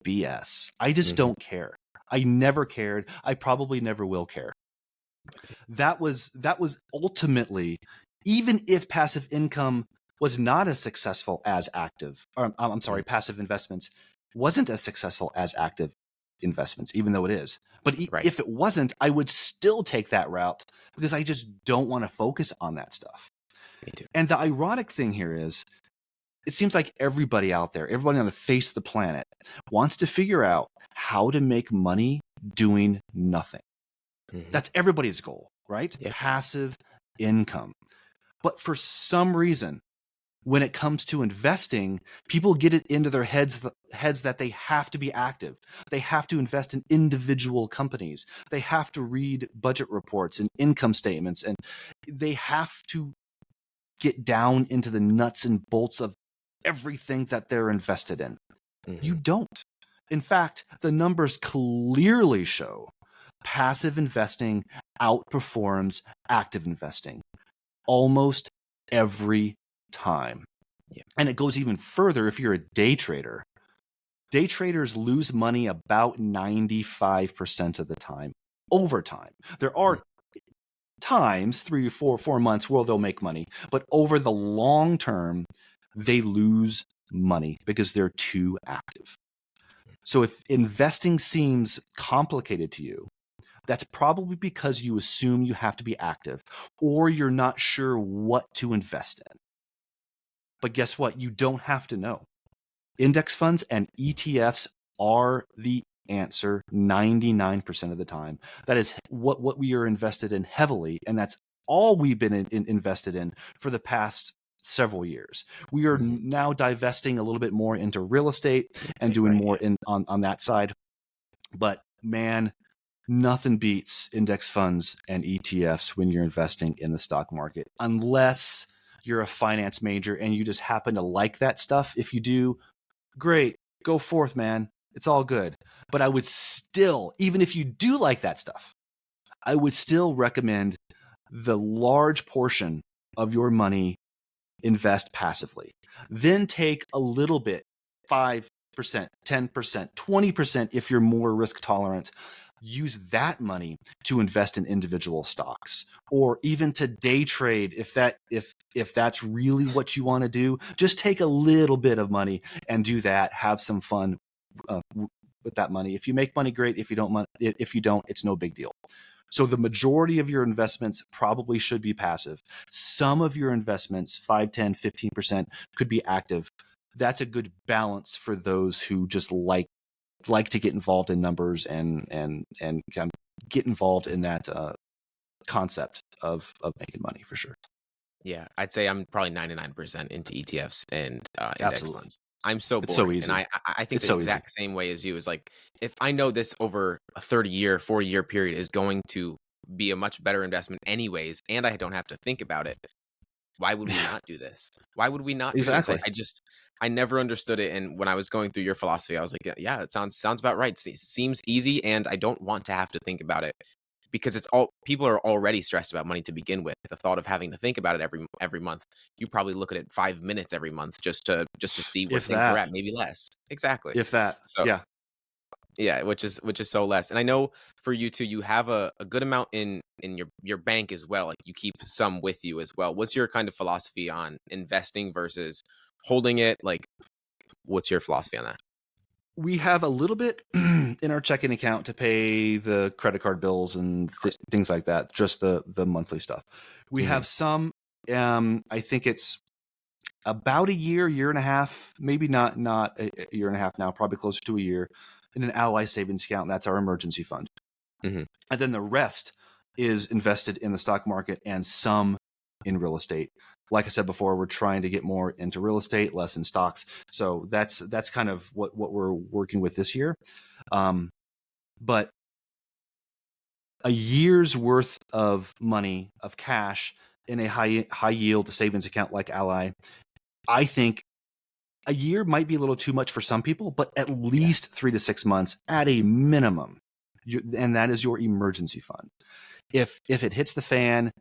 BS. I just Hmm. don't care. I never cared. I probably never will care. That was ultimately, even if passive income was not as successful as active, or I'm sorry, passive investments wasn't as successful as active investments, even though it is. But Right. if it wasn't, I would still take that route because I just don't want to focus on that stuff. Me too. And the ironic thing here is it seems like everybody out there, everybody on the face of the planet wants to figure out how to make money doing nothing. That's everybody's goal, right? Yeah. Passive income. But for some reason, when it comes to investing, people get it into their heads that they have to be active. They have to invest in individual companies. They have to read budget reports and income statements, and they have to get down into the nuts and bolts of everything that they're invested in. You don't. In fact, the numbers clearly show passive investing outperforms active investing almost every time. Yeah. And it goes even further if you're a day trader. Day traders lose money about 95% of the time over time. There are times, 3 or 4 months, where they'll make money, but over the long term, they lose money because they're too active. So if investing seems complicated to you, that's probably because you assume you have to be active, or you're not sure what to invest in. But guess what? You don't have to know. Index funds and ETFs are the answer 99% of the time. That is what we are invested in heavily, and that's all we've been invested in for the past several years. We are now divesting a little bit more into real estate and doing more on that side. But man, nothing beats index funds and ETFs when you're investing in the stock market, unless you're a finance major and you just happen to like that stuff. If you do, great, go forth, man. It's all good. But I would still, even if you do like that stuff, I would still recommend the large portion of your money invest passively. Then take a little bit, 5%, 10%, 20% if you're more risk tolerant. Use that money to invest in individual stocks, or even to day trade if that's really what you want to do. Just take a little bit of money and do that. Have some fun with that money. If you make money, great. If you don't, it's no big deal. So the majority of your investments probably should be passive. Some of your investments, 5, 10, 15%, could be active. That's a good balance for those who just like to get involved in numbers and get involved in that concept of making money, for sure. Yeah, I'd say I'm probably 99% into ETFs and index Absolutely. funds. I'm so boring. It's so easy. And I think It's the so easy. exact same way as you is like, if I know this over a 30-year, 40-year period is going to be a much better investment anyways, and I don't have to think about it, why would we not do this? Why would we not do this? Exactly. I never understood it. And when I was going through your philosophy, I was like, yeah, it sounds about right. It seems easy, and I don't want to have to think about it, because it's all, people are already stressed about money to begin with. The thought of having to think about it every month, you probably look at it 5 minutes every month just to see where If things are that. at, maybe less. Exactly. If that. So Yeah. yeah, which is so less. And I know for you too, you have a good amount in your bank as well. Like you keep some with you as well. What's your kind of philosophy on investing versus holding it? Like, what's your philosophy on that? We have a little bit in our checking account to pay the credit card bills and things like that, just the monthly stuff. We have some, I think it's about a year and a half, maybe not a year and a half now, probably closer to a year, in an Ally savings account. That's our emergency fund. And then the rest is invested in the stock market and some in real estate. Like I said before, we're trying to get more into real estate, less in stocks. So that's kind of what we're working with this year. But a year's worth of money, of cash in a high yield savings account like Ally, I think a year might be a little too much for some people, but at least 3 to 6 months at a minimum. And that is your emergency fund. If it hits the fan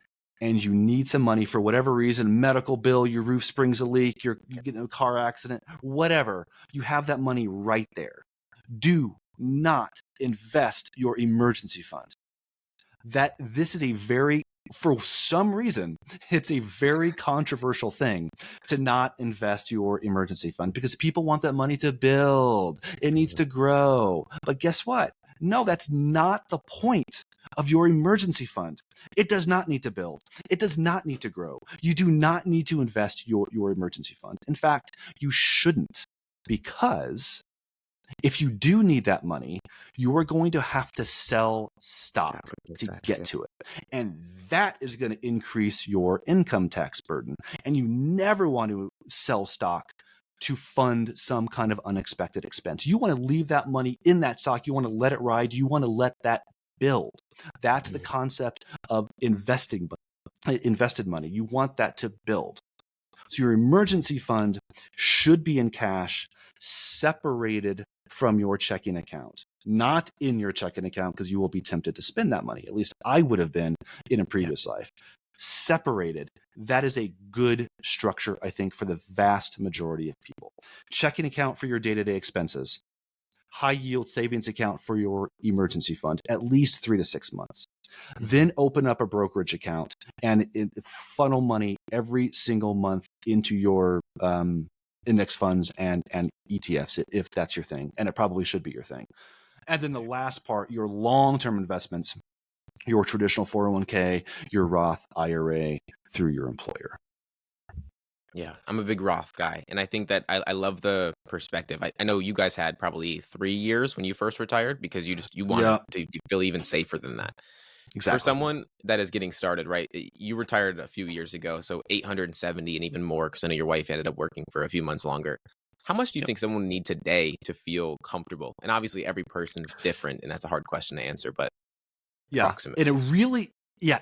and you need some money for whatever reason, medical bill, your roof springs a leak, you get in a car accident, whatever, you have that money right there. Do not invest your emergency fund. This is for some reason, it's a very controversial thing to not invest your emergency fund, because people want that money to build. It needs to grow. But guess what? No, that's not the point of your emergency fund. It does not need to build. It does not need to grow. You do not need to invest your emergency fund. In fact, you shouldn't, because if you do need that money, you are going to have to sell stock to get to it. And that is going to increase your income tax burden. And you never want to sell stock to fund some kind of unexpected expense. You want to leave that money in that stock. You want to let it ride. You want to let that build. That's the concept of invested money. You want that to build. So your emergency fund should be in cash, separated from your checking account, not in your checking account, because you will be tempted to spend that money. At least I would have been in a previous life. Separated. That is a good structure, I think, for the vast majority of people. Checking account for your day-to-day expenses. High yield savings account for your emergency fund, at least 3 to 6 months. Then open up a brokerage account and funnel money every single month into your index funds and ETFs, if that's your thing. And it probably should be your thing. And then the last part, your long-term investments, your traditional 401k, your Roth IRA through your employer. Yeah, I'm a big Roth guy. And I think that I love the perspective. I know you guys had probably 3 years when you first retired, because you wanted to feel even safer than that. Exactly. For someone that is getting started, right? You retired a few years ago, so 870 and even more, because I know your wife ended up working for a few months longer. How much do you think someone need today to feel comfortable? And obviously every person's different, and that's a hard question to answer, but approximately. And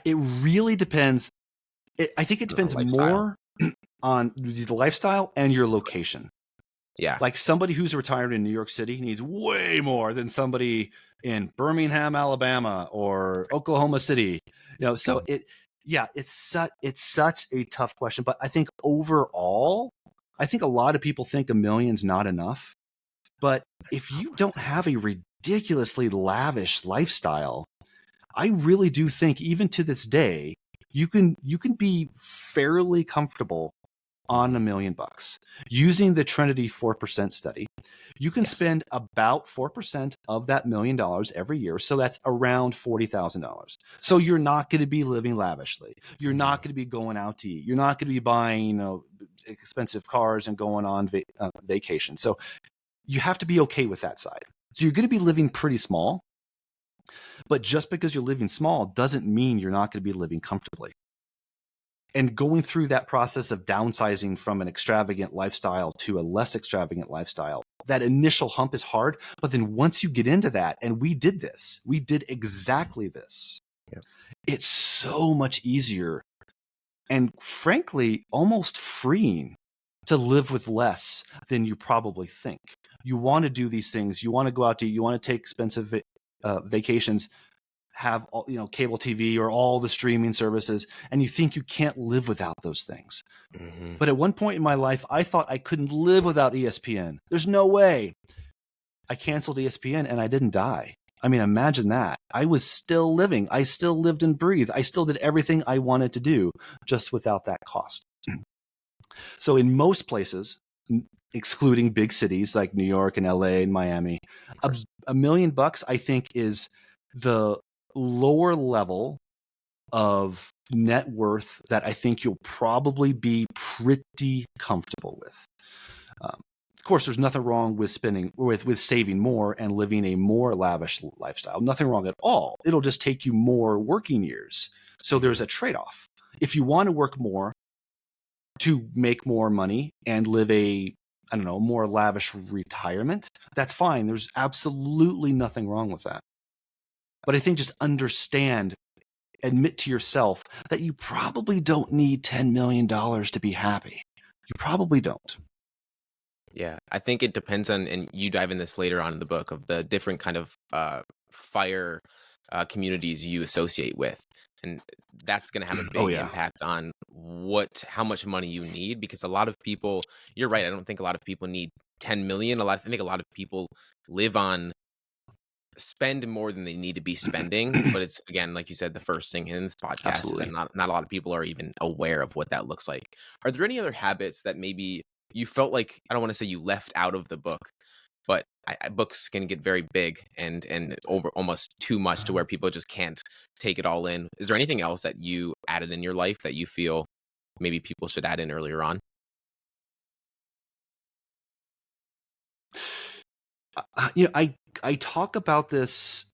it really depends. I think it depends more on the lifestyle and your location. Yeah. Like somebody who's retired in New York City needs way more than somebody in Birmingham, Alabama, or Oklahoma City. So it's such a tough question. But I think overall, I think a lot of people think $1 million's not enough. But if you don't have a ridiculously lavish lifestyle, I really do think even to this day, you can be fairly comfortable on $1 million using the Trinity 4% study. You can spend about 4% of that $1 million every year. So that's around $40,000. So you're not going to be living lavishly. You're not going to be going out to eat. You're not going to be buying, expensive cars and going on vacation. So you have to be okay with that side. So you're going to be living pretty small. But just because you're living small doesn't mean you're not going to be living comfortably. And going through that process of downsizing from an extravagant lifestyle to a less extravagant lifestyle, that initial hump is hard. But then once you get into that, and we did exactly this, it's so much easier and frankly, almost freeing to live with less than you probably think. You want to do these things. You want to go out to eat. You want to take expensive vacations, have cable TV or all the streaming services, and you think you can't live without those things. But at one point in my life, I thought I couldn't live without ESPN. There's no way. I canceled ESPN and I didn't die. I mean, imagine that. I was still living. I still lived and breathed. I still did everything I wanted to do, just without that cost. So in most places, excluding big cities like New York and LA and Miami, $1 million, I think, is the lower level of net worth that I think you'll probably be pretty comfortable with. Of course, there's nothing wrong with saving more and living a more lavish lifestyle. Nothing wrong at all. It'll just take you more working years. So there's a trade-off. If you want to work more to make more money and live a more lavish retirement, that's fine. There's absolutely nothing wrong with that. But I think just admit to yourself that you probably don't need $10 million to be happy. You probably don't. Yeah, I think it depends on, and you dive in this later on in the book, of the different kind of FIRE communities you associate with. And that's going to have a big impact on how much money you need, because a lot of people, you're right, I don't think a lot of people need 10 million. I think a lot of people spend more than they need to be spending. But it's, again, like you said, the first thing in this podcast is that not a lot of people are even aware of what that looks like. Are there any other habits that maybe you felt like, I don't want to say you left out of the book, but books can get very big and over almost too much to where people just can't take it all in. Is there anything else that you added in your life that you feel maybe people should add in earlier on? I talk about this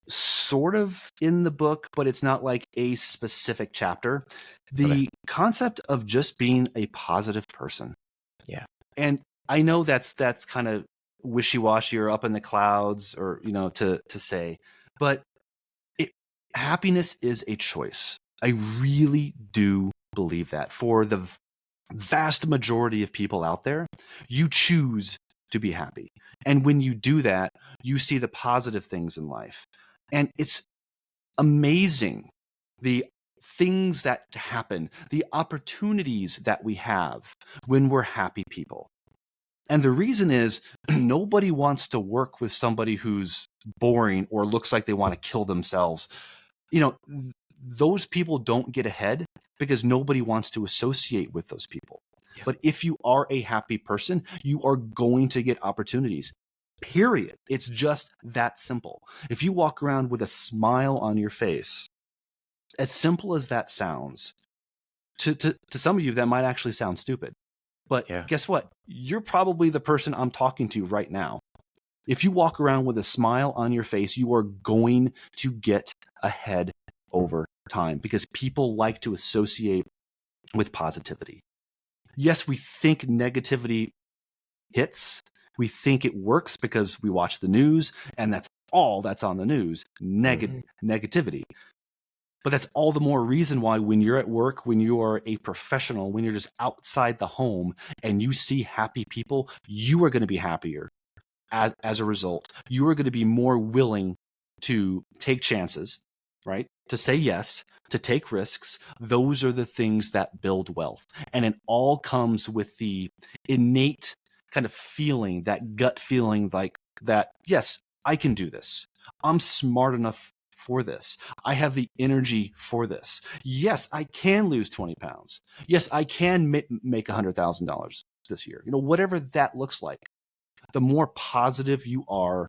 sort of in the book, but it's not like a specific chapter. Okay. The concept of just being a positive person. Yeah. And I know that's kind of wishy-washy or up in the clouds, or to say, but it, happiness is a choice. I really do believe that for the vast majority of people out there, you choose to be happy. And when you do that, you see the positive things in life. And it's amazing the things that happen, the opportunities that we have when we're happy people. And the reason is nobody wants to work with somebody who's boring or looks like they want to kill themselves. Those people don't get ahead because nobody wants to associate with those people. Yeah. But if you are a happy person, you are going to get opportunities. Period. It's just that simple. If you walk around with a smile on your face, as simple as that sounds, to some of you, that might actually sound stupid. But Yeah. guess what? You're probably the person I'm talking to right now. If you walk around with a smile on your face, you are going to get ahead over time because people like to associate with positivity. Yes, we think negativity hits. We think it works because we watch the news and that's all that's on the news, negativity. But that's all the more reason why when you're at work, when you are a professional, when you're just outside the home and you see happy people, you are going to be happier as a result. You are going to be more willing to take chances, right? To say yes, to take risks. Those are the things that build wealth. And it all comes with the innate kind of feeling, that gut feeling like that, yes, I can do this. I'm smart enough for this. I have the energy for this. Yes, I can lose 20 pounds. Yes, I can make $100,000 this year. Whatever that looks like. The more positive you are,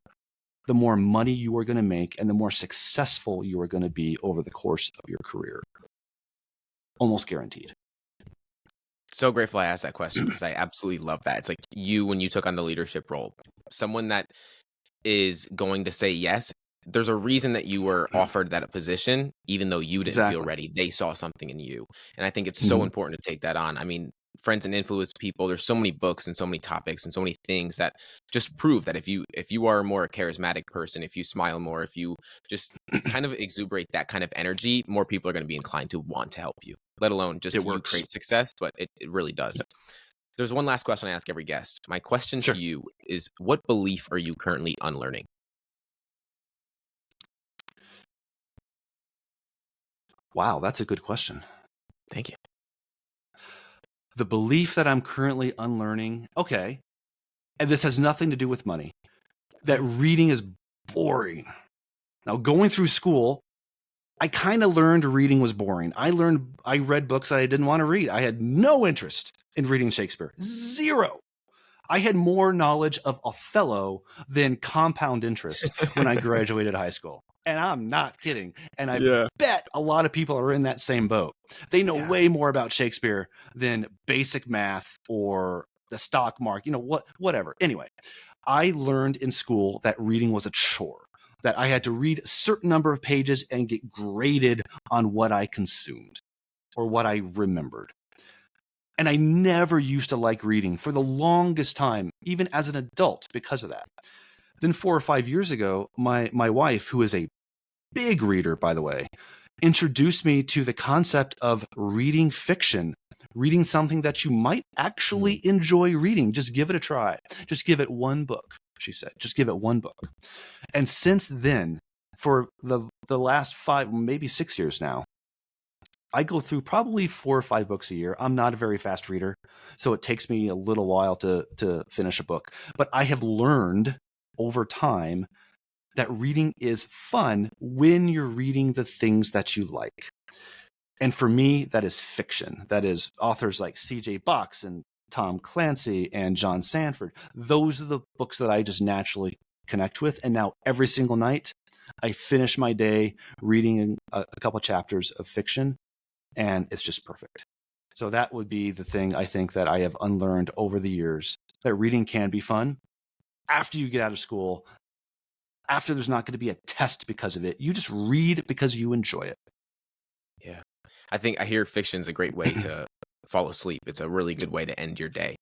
the more money you are going to make and the more successful you are going to be over the course of your career. Almost guaranteed. So grateful I asked that question because I absolutely love that. It's like you, when you took on the leadership role, someone that is going to say yes. There's a reason that you were offered that position, even though you didn't feel Exactly. ready. They saw something in you. And I think it's so Mhm. important to take that on. I mean, friends and influence people, there's so many books and so many topics and so many things that just prove that if you are a more charismatic person, if you smile more, if you just kind of exuberate that kind of energy, more people are going to be inclined to want to help you, let alone just It you works. create success, but it really does. There's one last question I ask every guest. My question to Sure. you is, what belief are you currently unlearning? Wow, that's a good question. Thank you. The belief that I'm currently unlearning, okay, and this has nothing to do with money, that reading is boring. Now, going through school, I kind of learned reading was boring. I read books that I didn't want to read. I had no interest in reading Shakespeare. Zero. I had more knowledge of Othello than compound interest when I graduated high school. And I'm not kidding. And I Yeah. bet a lot of people are in that same boat. They know Yeah. way more about Shakespeare than basic math or the stock market, whatever. Anyway, I learned in school that reading was a chore, that I had to read a certain number of pages and get graded on what I consumed or what I remembered. And I never used to like reading for the longest time, even as an adult, because of that. Then 4 or 5 years ago, my wife, who is a big reader, by the way, introduced me to the concept of reading fiction, reading something that you might actually enjoy reading. Just give it a try. Just give it one book, she said. Just give it one book. And since then, for the last 5, maybe 6 years now, I go through probably 4 or 5 books a year. I'm not a very fast reader, so it takes me a little while to finish a book. But I have learned over time that reading is fun when you're reading the things that you like. And for me, that is fiction. That is authors like C.J. Box and Tom Clancy and John Sanford. Those are the books that I just naturally connect with. And now every single night, I finish my day reading a couple chapters of fiction, and it's just perfect. So that would be the thing I think that I have unlearned over the years, that reading can be fun. After you get out of school, after there's not going to be a test because of it, you just read because you enjoy it. Yeah. I hear fiction's a great way to fall asleep. It's a really good way to end your day.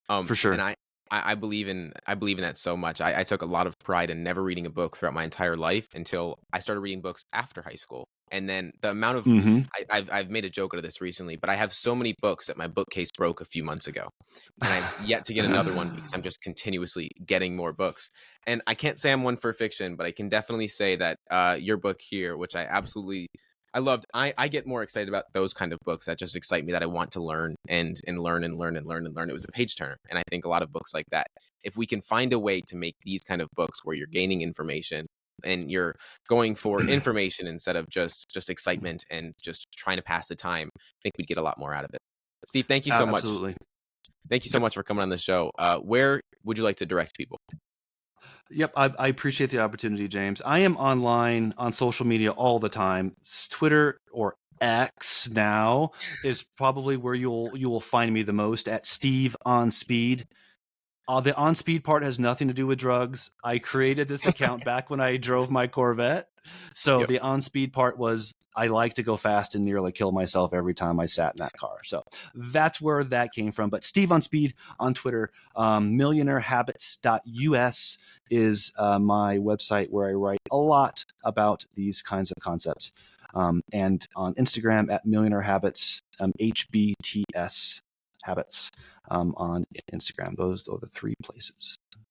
For sure. And I believe in that so much. I took a lot of pride in never reading a book throughout my entire life until I started reading books after high school. And then the amount of Mm-hmm. I've made a joke out of this recently, but I have so many books that my bookcase broke a few months ago, and I've yet to get another one because I'm just continuously getting more books. And I can't say I'm one for fiction, but I can definitely say that your book here, which I loved. I get more excited about those kind of books that just excite me, that I want to learn and learn and learn and learn and learn. It was a page turner. And I think a lot of books like that, if we can find a way to make these kind of books where you're gaining information and you're going for information instead of just excitement and just trying to pass the time, I think we'd get a lot more out of it. Steve, thank you so much. Absolutely. Thank you so much for coming on the show. Where would you like to direct people? Yep, I appreciate the opportunity, James. I am online on social media all the time. Twitter, or X now, is probably where you will find me the most, at Steve on Speed. The on speed part has nothing to do with drugs. I created this account back when I drove my Corvette. So Yep. the on speed part was, I like to go fast and nearly kill myself every time I sat in that car. So that's where that came from. But Steve on Speed on Twitter, millionairehabits.us is my website where I write a lot about these kinds of concepts. And on Instagram at Millionaire Habits, HBTS Habits on Instagram. Those are the three places.